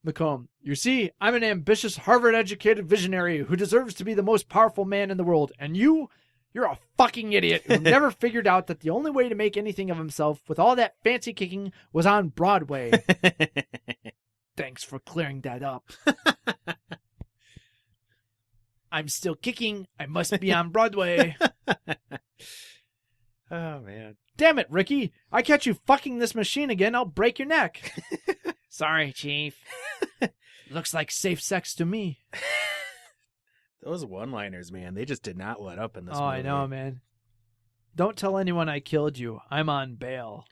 McComb, you see, I'm an ambitious, Harvard-educated visionary who deserves to be the most powerful man in the world, and you're a fucking idiot who never figured out that the only way to make anything of himself with all that fancy kicking was on Broadway. Thanks for clearing that up. I'm still kicking. I must be on Broadway. Oh, man. Damn it, Ricky. I catch you fucking this machine again, I'll break your neck. Sorry, Chief. Looks like safe sex to me. Those one-liners, man, they just did not let up in this Oh, movie. I know, man. Don't tell anyone I killed you. I'm on bail.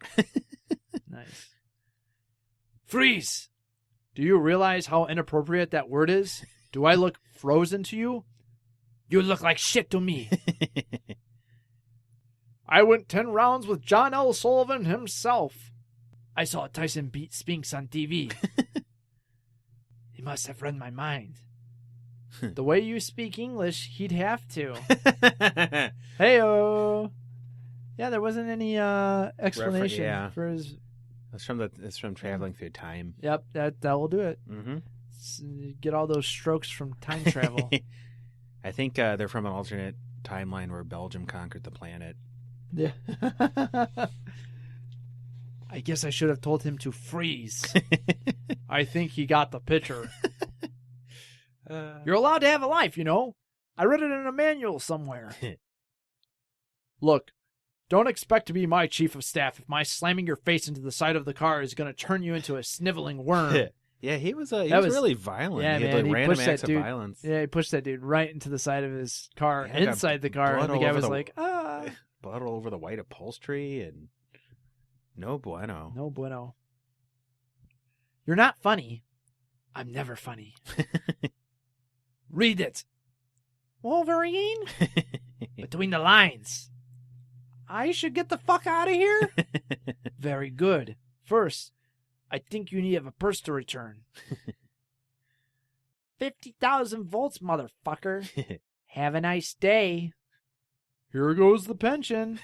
Nice. Freeze! Do you realize how inappropriate that word is? Do I look frozen to you? You look like shit to me. I went 10 rounds with John L. Sullivan himself. I saw Tyson beat Spinks on TV. He must have read my mind. The way you speak English, he'd have to. Hey-o. Yeah, there wasn't any explanation yeah. for his... It's from Traveling Through Time. Yep, that will do it. Mm-hmm. Get all those strokes from time travel. I think they're from an alternate timeline where Belgium conquered the planet. Yeah. I guess I should have told him to freeze. I think he got the picture. You're allowed to have a life, you know. I read it in a manual somewhere. Look, don't expect to be my chief of staff if my slamming your face into the side of the car is going to turn you into a sniveling worm. Yeah, he was really violent. Yeah, he had man, he random pushed that acts of dude. violence. Yeah, he pushed that dude right into the side of his car, Yeah, got inside the car, and blood the guy all was over like, ah. Blood all over the white upholstery, and no bueno. No bueno. You're not funny. I'm never funny. Read it. Wolverine? Between the lines. I should get the fuck out of here? Very good. First, I think you need to have a purse to return. 50,000 volts, motherfucker. Have a nice day. Here goes the pension.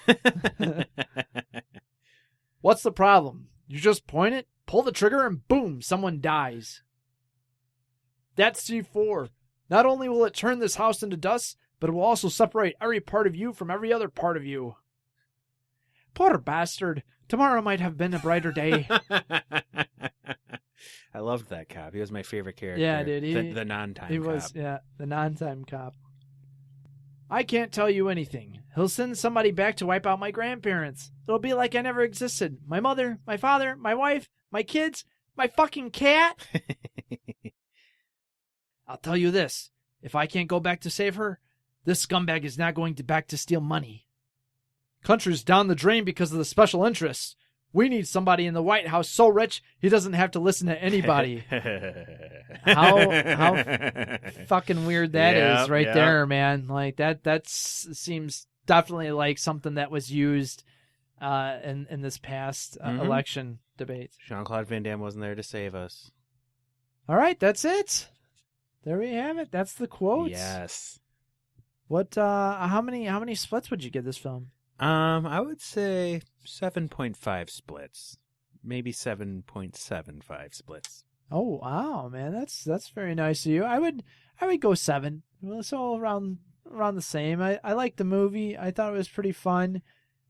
What's the problem? You just point it, pull the trigger, and boom, someone dies. That's C4. Not only will it turn this house into dust, but it will also separate every part of you from every other part of you. Poor bastard. Tomorrow might have been a brighter day. I loved that cop. He was my favorite character. Yeah, dude. The non-time He cop. was, yeah, the non-time cop. I can't tell you anything. He'll send somebody back to wipe out my grandparents. It'll be like I never existed. My mother, my father, my wife, my kids, my fucking cat. I'll tell you this. If I can't go back to save her, this scumbag is not going back to steal money. Country's down the drain because of the special interests. We need somebody in the White House so rich he doesn't have to listen to anybody. How fucking weird that is right there, man. Like that seems definitely like something that was used in this past election debate. Jean-Claude Van Damme wasn't there to save us. All right, that's it. There we have it. That's the quotes. Yes. What? How many splits would you give this film? I would say 7.5 splits, maybe 7.75 splits. Oh wow, man, that's very nice of you. I would go 7. Well, so around the same. I liked the movie. I thought it was pretty fun.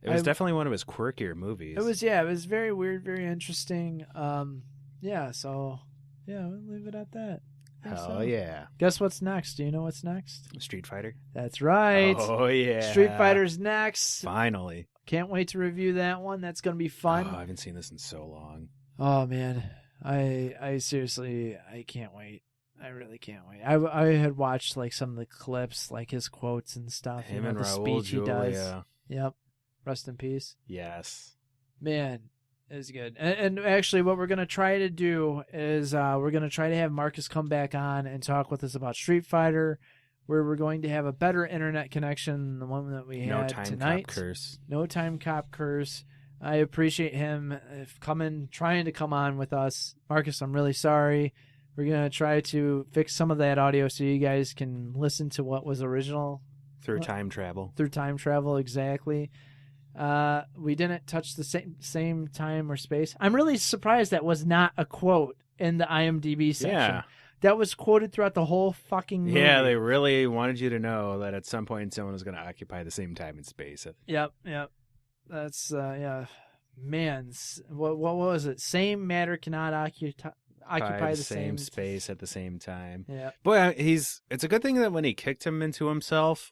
It was definitely one of his quirkier movies. It was very weird, very interesting. So we'll leave it at that. Hell yeah. Guess what's next? Do you know what's next? Street Fighter. That's right. Oh yeah. Street Fighter's next. Finally. Can't wait to review that one. That's going to be fun. Oh, I haven't seen this in so long. Oh man. I seriously, I can't wait. I really can't wait. I had watched like some of the clips, like his quotes and stuff. Him and the Raul speech he does. Julia. Yep. Rest in peace. Yes. Man, it was good. And actually, what we're going to try to do is we're going to try to have Marcus come back on and talk with us about Street Fighter, where we're going to have a better internet connection than the one that we had No time tonight. cop curse. No time cop curse. I appreciate him trying to come on with us. Marcus, I'm really sorry. We're going to try to fix some of that audio so you guys can listen to what was original. Through time travel. Through time travel, exactly. We didn't touch the same time or space. I'm really surprised that was not a quote in the IMDb section. Yeah. That was quoted throughout the whole fucking movie. Yeah, they really wanted you to know that at some point someone was going to occupy the same time and space. Yep. That's, yeah. Man, what was it? Same matter cannot occupy the same space at the same time. Yeah. Boy, it's a good thing that when he kicked him into himself,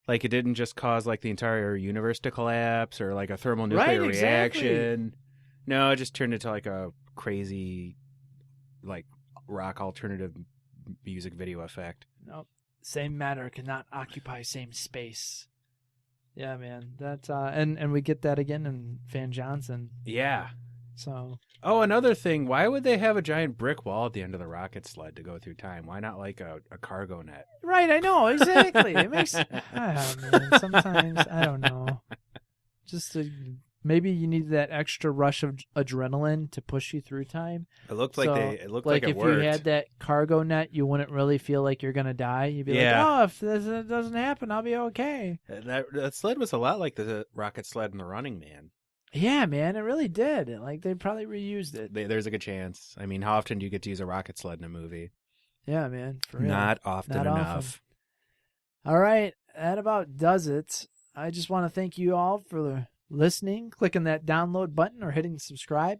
like it didn't just cause like the entire universe to collapse or like a thermonuclear reaction. No, it just turned into like a crazy like rock alternative music video effect. Nope. Same matter cannot occupy same space. Yeah, man. That and we get that again in Van Johnson. Yeah. So. Oh, another thing. Why would they have a giant brick wall at the end of the rocket sled to go through time? Why not like a cargo net? Right, I know exactly. It makes. Man, sometimes I don't know. Just maybe you need that extra rush of adrenaline to push you through time. It looked like it if worked. You had that cargo net, you wouldn't really feel like you're gonna die. You'd be like, oh, if this doesn't happen, I'll be okay. That sled was a lot like the rocket sled in The Running Man. Yeah, man, it really did. Like they probably reused it. There's a good chance. I mean, how often do you get to use a rocket sled in a movie? Yeah, man, for real. Not often enough. All right, that about does it. I just want to thank you all for listening, clicking that download button or hitting subscribe.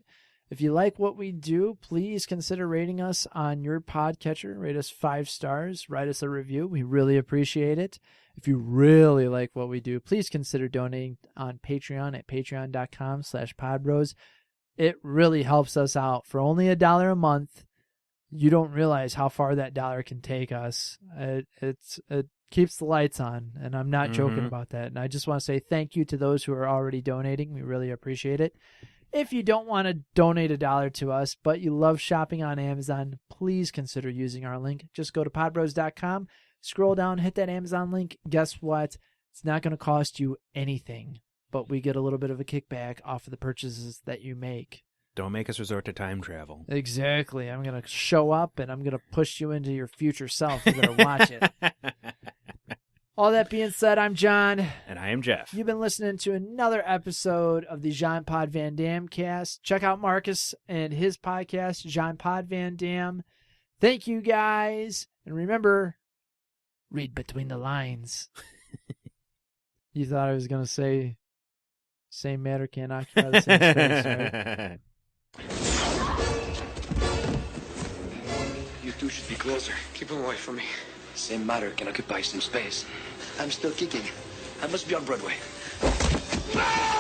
If you like what we do, please consider rating us on your podcatcher. Rate us 5 stars. Write us a review. We really appreciate it. If you really like what we do, please consider donating on Patreon at patreon.com/podbros. It really helps us out. For only $1 a month, you don't realize how far that dollar can take us. It keeps the lights on, and I'm not joking about that. And I just want to say thank you to those who are already donating. We really appreciate it. If you don't want to donate $1 to us, but you love shopping on Amazon, please consider using our link. Just go to podbros.com, scroll down, hit that Amazon link. Guess what? It's not going to cost you anything, but we get a little bit of a kickback off of the purchases that you make. Don't make us resort to time travel. Exactly. I'm going to show up, and I'm going to push you into your future self. You're going to watch it. All that being said, I'm John. And I am Jeff. You've been listening to another episode of the Jean Pod Van Dam cast. Check out Marcus and his podcast, Jean Pod Van Dam. Thank you, guys. And remember, read between the lines. You thought I was going to say, same matter can't occupy the same space, right? You two should be closer. Keep him away from me. Same matter can occupy some space. I'm still kicking. I must be on Broadway. Ah!